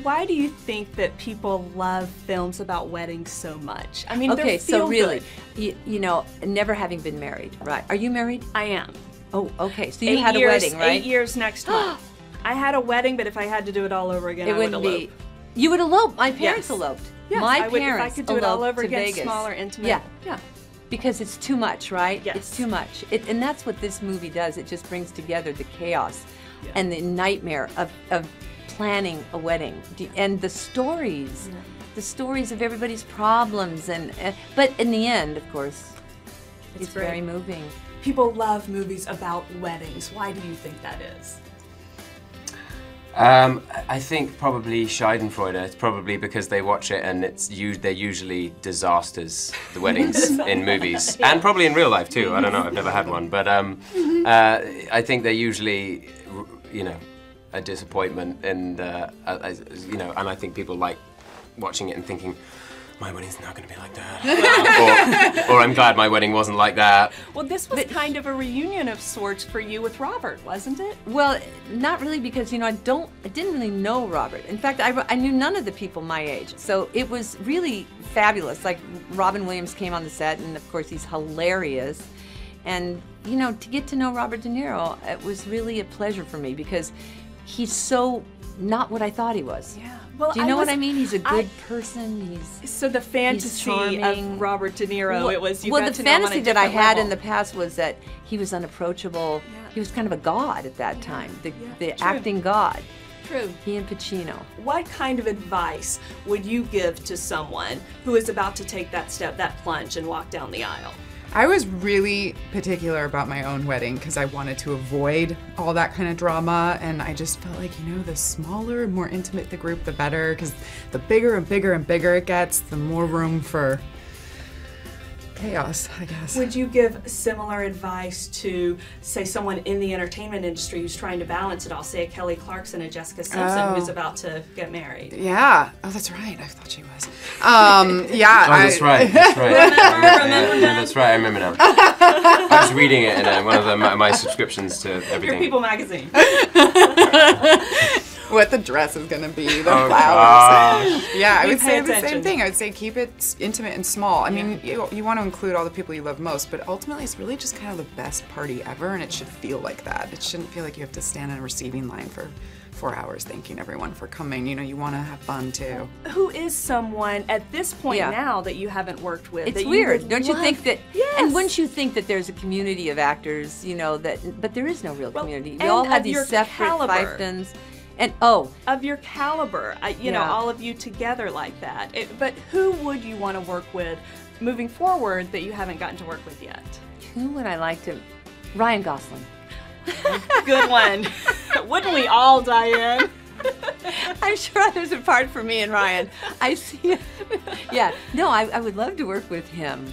Why do you think that people love films about weddings so much? I mean, okay, they're so really, feel-good. you know, never having been married, right? Are you married? I am. Oh, okay. So you had a wedding, right? 8 years next month. I had a wedding, but if I had to do it all over again, I would elope. You would elope. My parents Yes. eloped. Yes, My I would, parents if I could do it all eloped over to again, Vegas. smaller, intimate. Yeah, yeah. Because it's too much, right? Yes. It's too much. And that's what this movie does. It just brings together the chaos and the nightmare of planning a wedding and the stories. Yeah. The stories of everybody's problems. But in the end, of course, it's very moving. People love movies about weddings. Why do you think that is? I think probably Schadenfreude. It's probably because they watch it and they're usually disasters, the weddings in movies, and probably in real life too. I don't know. I've never had one, but I think they're usually, you know, a disappointment, and you know, and I think people like watching it and thinking, my wedding's not going to be like that. or I'm glad my wedding wasn't like that. Well, this was kind of a reunion of sorts for you with Robert, wasn't it? Well, not really, because, you know, I didn't really know Robert. In fact, I knew none of the people my age. So it was really fabulous. Like, Robin Williams came on the set, and of course he's hilarious. And, you know, to get to know Robert De Niro, it was really a pleasure for me, because he's so not what I thought he was. Yeah. Well, do you know what I mean? He's a good person. So the fantasy of Robert De Niro, well, it was you well, got the to know him on a fantasy that I different had level. in the past was that he was unapproachable. Yeah. He was kind of a god at that time, the True. acting god. True. He and Pacino. What kind of advice would you give to someone who is about to take that step, that plunge, and walk down the aisle? I was really particular about my own wedding because I wanted to avoid all that kind of drama, and I just felt like, you know, the smaller and more intimate the group, the better, because the bigger and bigger and bigger it gets, the more room for chaos, I guess. Would you give similar advice to, say, someone in the entertainment industry who's trying to balance it all, say a Kelly Clarkson, a Jessica Simpson who's about to get married? Yeah. Oh, that's right. I thought she was. Yeah. Oh, that's right. That's right. Remember that? That's right. I remember now. I was reading it in one of my subscriptions to everything. Your People magazine. What the dress is gonna be, the Oh, flowers. gosh. Yeah, I You would pay say the attention. same thing. I would say keep it intimate and small. I mean, you want to include all the people you love most, but ultimately it's really just kind of the best party ever, and it should feel like that. It shouldn't feel like you have to stand in a receiving line for 4 hours thanking everyone for coming. You know, you want to have fun too. Who is someone at this point now that you haven't worked with? It's that weird, you don't you love? think that? Yes. And wouldn't you think that there's a community of actors, you know, but there is no real community. We and all have of these your separate caliber. fiefdoms. And of your caliber, you know, all of you together like that. But who would you want to work with moving forward that you haven't gotten to work with yet? who would I like to? Ryan Gosling. Good one. Wouldn't we all, Diane? I'm sure there's a part for me and Ryan. I see it. Yeah, no, I would love to work with him.